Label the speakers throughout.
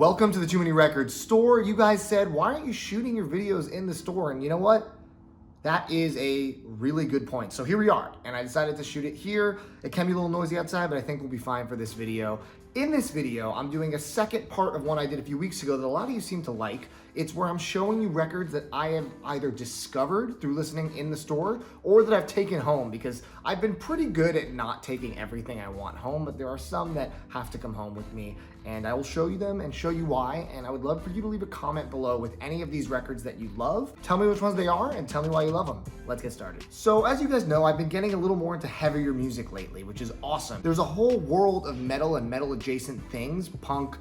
Speaker 1: Welcome to the Too Many Records store. You guys said, why aren't you shooting your videos in the store? And you know what? That is a really good point. So here we are, and I decided to shoot it here. It can be a little noisy outside, but I think we'll be fine for this video. In this video, I'm doing a second part of one I did a few weeks ago that a lot of you seem to like. It's where I'm showing you records that I have either discovered through listening in the store or that I've taken home, because I've been pretty good at not taking everything I want home, but there are some that have to come home with me, and I will show you them and show you why. And I would love for you to leave a comment below with any of these records that you love. Tell me which ones they are and tell me why you love them. Let's get started. So as you guys know, I've been getting a little more into heavier music lately, which is awesome. There's a whole world of metal and metal adjacent things, punk,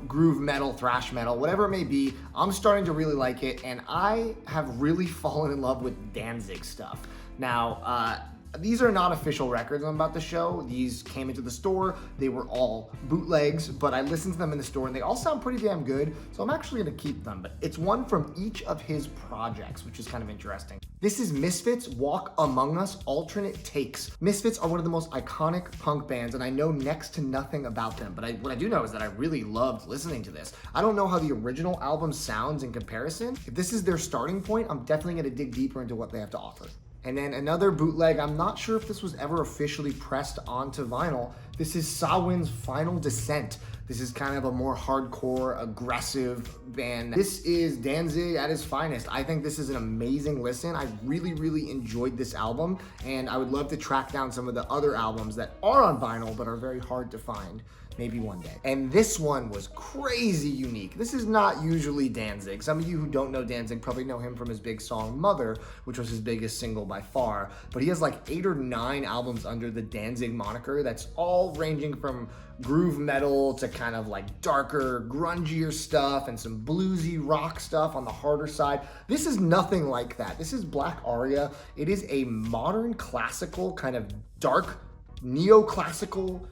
Speaker 1: groove metal, thrash metal, whatever it may be. I'm starting to really like it, and I have really fallen in love with Danzig stuff. Now, these are not official records I'm about to show. These came into the store. They were all bootlegs, but I listened to them in the store and they all sound pretty damn good, so I'm actually gonna keep them. But it's one from each of his projects, which is kind of interesting. This is Misfits' Walk Among Us Alternate Takes. Misfits are one of the most iconic punk bands, and I know next to nothing about them, but what I do know is that I really loved listening to this. I don't know how the original album sounds in comparison. If this is their starting point, I'm definitely gonna dig deeper into what they have to offer. And then another bootleg, I'm not sure if this was ever officially pressed onto vinyl. This is Swine's Final Descent. This is kind of a more hardcore, aggressive band. This is Danzig at his finest. I think this is an amazing listen. I really, really enjoyed this album, and I would love to track down some of the other albums that are on vinyl but are very hard to find. Maybe one day. And this one was crazy unique. This is not usually Danzig. Some of you who don't know Danzig probably know him from his big song Mother, which was his biggest single by far. But he has like 8 or 9 albums under the Danzig moniker that's all ranging from groove metal to kind of like darker, grungier stuff and some bluesy rock stuff on the harder side. This is nothing like that. This is Black Aria. It is a modern classical, kind of dark, neoclassical,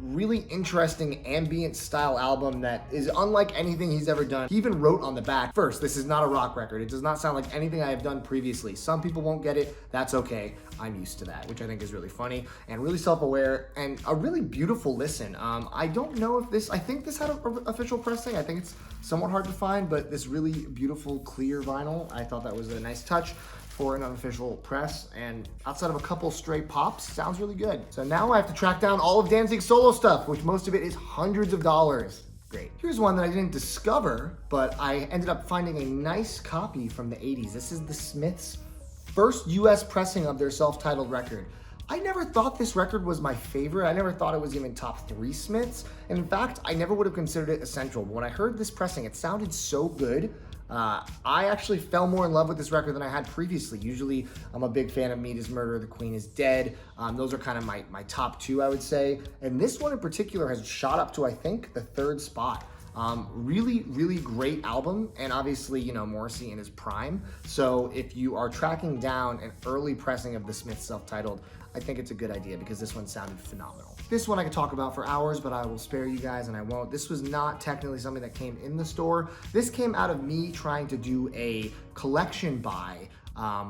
Speaker 1: really interesting ambient style album that is unlike anything he's ever done. He even wrote on the back, first, this is not a rock record. It does not sound like anything I have done previously. Some people won't get it. That's okay. I'm used to that, which I think is really funny and really self-aware and a really beautiful listen. I don't know if this, I think this had an official pressing. I think it's somewhat hard to find, but this really beautiful clear vinyl, I thought that was a nice touch for an unofficial press, and outside of a couple stray pops, sounds really good. So now I have to track down all of Danzig's solo stuff, which most of it is hundreds of dollars. Great. Here's one that I didn't discover, but I ended up finding a nice copy from the 80s. This is the Smiths' first US pressing of their self-titled record. I never thought this record was my favorite. I never thought it was even top 3 Smiths. And in fact, I never would have considered it essential. But when I heard this pressing, it sounded so good. I actually fell more in love with this record than I had previously. Usually, I'm a big fan of Meat is Murder, The Queen is Dead. Those are kind of my top 2, I would say. And this one in particular has shot up to, I think, the 3rd spot. Really, really great album. And obviously, you know, Morrissey in his prime. So if you are tracking down an early pressing of the Smiths self-titled, I think it's a good idea because this one sounded phenomenal. This one I could talk about for hours, but I will spare you guys and I won't. This was not technically something that came in the store. This came out of me trying to do a collection buy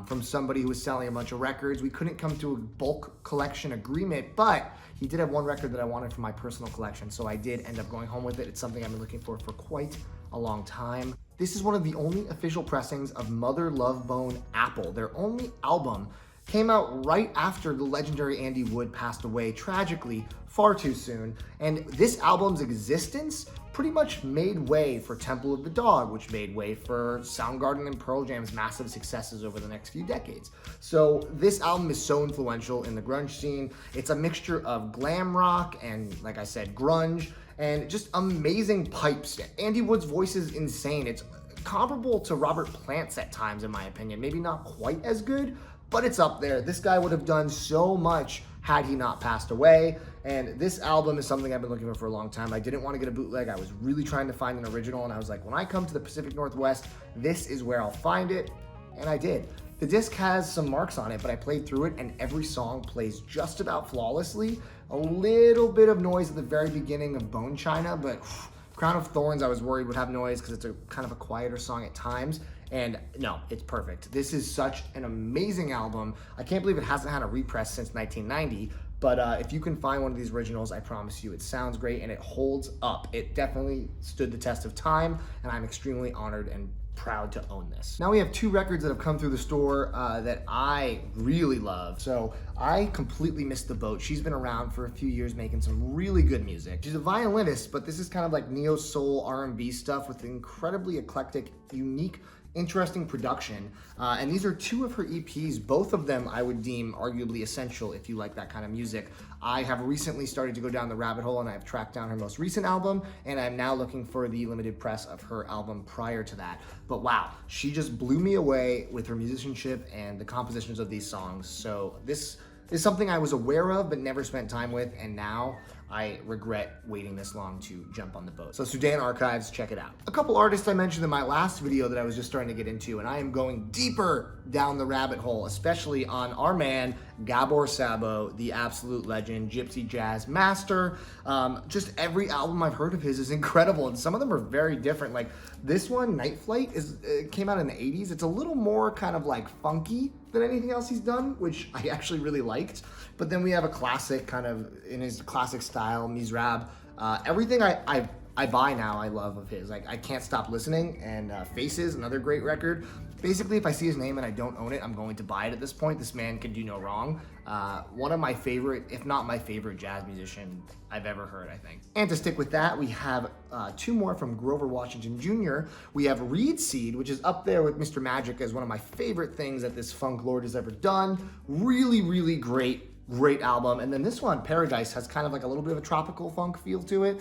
Speaker 1: from somebody who was selling a bunch of records. We couldn't come to a bulk collection agreement, but he did have one record that I wanted for my personal collection, so I did end up going home with it. It's something I've been looking for quite a long time. This is one of the only official pressings of Mother Love Bone Apple. Their only album came out right after the legendary Andy Wood passed away, tragically, far too soon. And this album's existence pretty much made way for Temple of the Dog, which made way for Soundgarden and Pearl Jam's massive successes over the next few decades. So this album is so influential in the grunge scene. It's a mixture of glam rock and, like I said, grunge, and just amazing pipes. Andy Wood's voice is insane. It's comparable to Robert Plant's at times, in my opinion. Maybe not quite as good, but it's up there. This guy would have done so much had he not passed away. And this album is something I've been looking for a long time. I didn't want to get a bootleg. I was really trying to find an original, and I was like, when I come to the Pacific Northwest, this is where I'll find it, and I did. The disc has some marks on it, but I played through it, and every song plays just about flawlessly. A little bit of noise at the very beginning of Bone China, but Crown of Thorns I was worried would have noise because it's a kind of a quieter song at times. And no, it's perfect. This is such an amazing album. I can't believe it hasn't had a repress since 1990, But if you can find one of these originals, I promise you it sounds great and it holds up. It definitely stood the test of time, and I'm extremely honored and proud to own this. Now we have 2 records that have come through the store that I really love. So I completely missed the boat. She's been around for a few years making some really good music. She's a violinist, but this is kind of like neo soul R&B stuff with incredibly eclectic, unique, interesting production. And these are 2 of her EPs. Both of them I would deem arguably essential if you like that kind of music. I have recently started to go down the rabbit hole and I've tracked down her most recent album, and I'm now looking for the limited press of her album prior to that. But wow, she just blew me away with her musicianship and the compositions of these songs. So this is something I was aware of but never spent time with, and now I regret waiting this long to jump on the boat. So Sudan Archives, check it out. A couple artists I mentioned in my last video that I was just starting to get into, and I am going deeper down the rabbit hole, especially on our man, Gabor Sabo, the absolute legend, gypsy jazz master. Just every album I've heard of his is incredible, and some of them are very different. Like this one, Night Flight, came out in the 80s. It's a little more kind of like funky than anything else he's done, which I actually really liked. But then we have a classic kind of in his classic style, Mizrab. Everything I buy now I love of his. Like I can't stop listening, and Faces, another great record. Basically, if I see his name and I don't own it, I'm going to buy it at this point. This man can do no wrong. One of my favorite, if not my favorite, jazz musician I've ever heard, I think. And to stick with that, we have 2 more from Grover Washington Jr. We have Reed Seed, which is up there with Mr. Magic as one of my favorite things that this funk lord has ever done. Really, really great album. And then this one, Paradise, has kind of like a little bit of a tropical funk feel to it.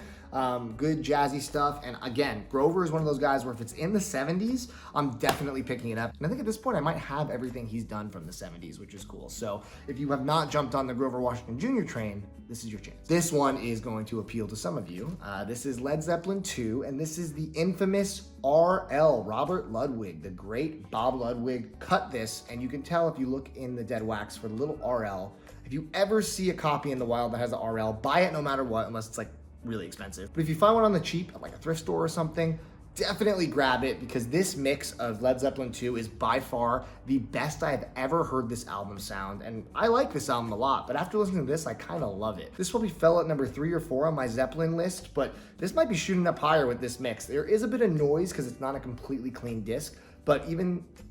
Speaker 1: Good jazzy stuff. And again, Grover is one of those guys where if it's in the 70s, I'm definitely picking it up. And I think at this point, I might have everything he's done from the 70s, which is cool. So if you have not jumped on the Grover Washington Jr. train, this is your chance. This one is going to appeal to some of you. This is Led Zeppelin II, and this is the infamous RL, Robert Ludwig. The great Bob Ludwig cut this, and you can tell if you look in the dead wax for the little RL. If you ever see a copy in the wild that has an RL, buy it no matter what, unless it's like really expensive. But if you find one on the cheap at like a thrift store or something, definitely grab it, because this mix of Led Zeppelin II is by far the best I've ever heard this album sound. And I like this album a lot, but after listening to this, I kind of love it. This probably fell at number 3 or 4 on my Zeppelin list, but this might be shooting up higher with this mix. There is a bit of noise because it's not a completely clean disc, but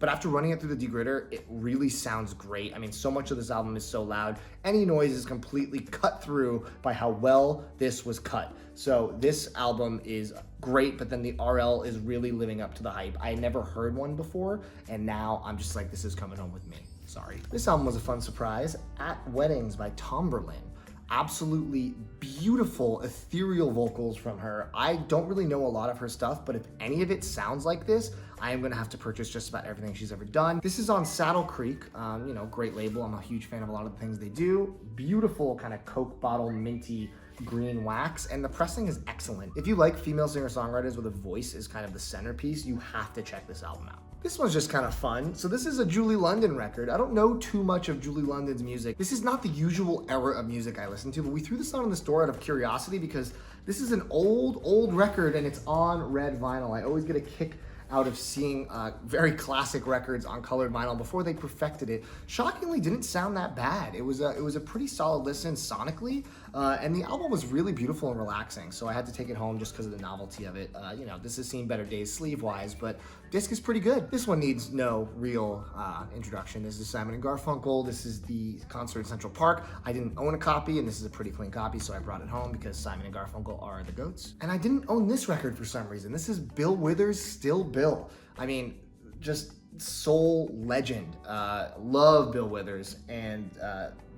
Speaker 1: after running it through the degritter, it really sounds great. I mean, so much of this album is so loud. Any noise is completely cut through by how well this was cut. So this album is great, but then the RL is really living up to the hype. I never heard one before, and now I'm just like, this is coming home with me. Sorry. This album was a fun surprise. At Weddings by Tomberlin. Absolutely beautiful, ethereal vocals from her. I don't really know a lot of her stuff, but if any of it sounds like this, I am gonna have to purchase just about everything she's ever done. This is on Saddle Creek, great label. I'm a huge fan of a lot of the things they do. Beautiful kind of Coke bottle minty green wax, and the pressing is excellent. If you like female singer-songwriters with a voice as kind of the centerpiece, you have to check this album out. This one's just kind of fun. So this is a Julie London record. I don't know too much of Julie London's music. This is not the usual era of music I listen to, but we threw this on in the store out of curiosity because this is an old record and it's on red vinyl. I always get a kick out of seeing very classic records on colored vinyl before they perfected it. Shockingly, didn't sound that bad. It was a pretty solid listen sonically, and the album was really beautiful and relaxing. So I had to take it home just because of the novelty of it. This has seen better days sleeve-wise, but disc is pretty good. This one needs no real introduction. This is Simon and Garfunkel. This is the concert in Central Park. I didn't own a copy, and this is a pretty clean copy, so I brought it home because Simon and Garfunkel are the goats. And I didn't own this record for some reason. This is Bill Withers' Still Bill. I mean, just soul legend. Love Bill Withers, and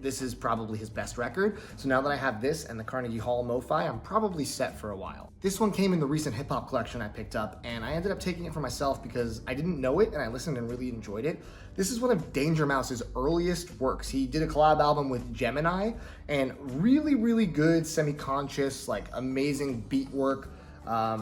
Speaker 1: this is probably his best record. So now that I have this and the Carnegie Hall MoFi, I'm probably set for a while. This one came in the recent hip hop collection I picked up, and I ended up taking it for myself because I didn't know it and I listened and really enjoyed it. This is one of Danger Mouse's earliest works. He did a collab album with Gemini, and really, really good semi-conscious, like amazing beat work.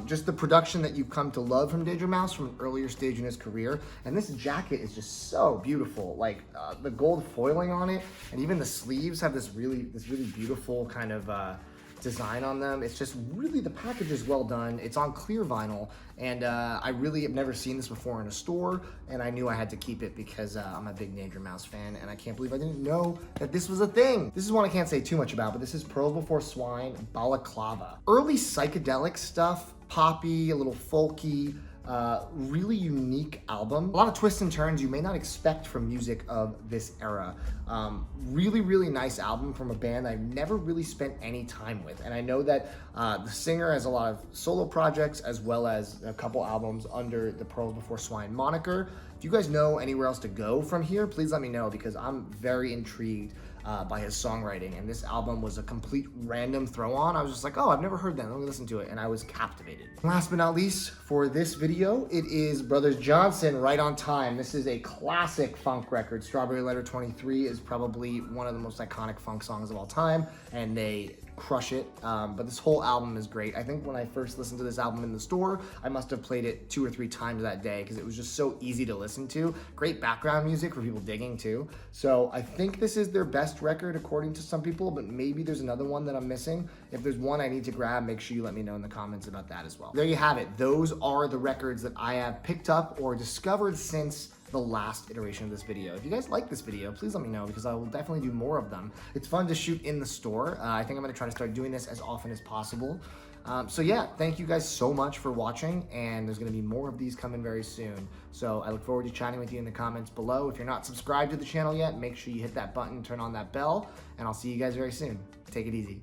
Speaker 1: Just the production that you've come to love from Danger Mouse from an earlier stage in his career. And this jacket is just so beautiful. Like the gold foiling on it, and even the sleeves have this really beautiful kind of design on them. It's just really, the package is well done. It's on clear vinyl, and I really have never seen this before in a store, and I knew I had to keep it because I'm a big Danger Mouse fan, and I can't believe I didn't know that this was a thing. This is one I can't say too much about, but this is Pearl Before Swine Balaclava. Early psychedelic stuff, poppy, a little folky, really unique album. A lot of twists and turns you may not expect from music of this era. Really, really nice album from a band I've never really spent any time with. And I know that the singer has a lot of solo projects as well as a couple albums under the Pearl Before Swine moniker. If you guys know anywhere else to go from here, please let me know, because I'm very intrigued by his songwriting, and this album was a complete random throw on. I was just like, oh, I've never heard that, let me listen to it, and I was captivated. Last but not least, for this video, it is Brothers Johnson, Right on Time. This is a classic funk record. Strawberry Letter 23 is probably one of the most iconic funk songs of all time, and they crush it. But this whole album is great. I think when I first listened to this album in the store, I must have played it 2 or 3 times that day because it was just so easy to listen to. Great background music for people digging too. So I think this is their best record according to some people, but maybe there's another one that I'm missing. If there's one I need to grab, make sure you let me know in the comments about that as well. There you have it. Those are the records that I have picked up or discovered since the last iteration of this video. If you guys like this video, please let me know, because I will definitely do more of them. It's fun to shoot in the store. I think I'm gonna try to start doing this as often as possible. So yeah, thank you guys so much for watching, and there's gonna be more of these coming very soon. So I look forward to chatting with you in the comments below. If you're not subscribed to the channel yet, make sure you hit that button, turn on that bell, and I'll see you guys very soon. Take it easy.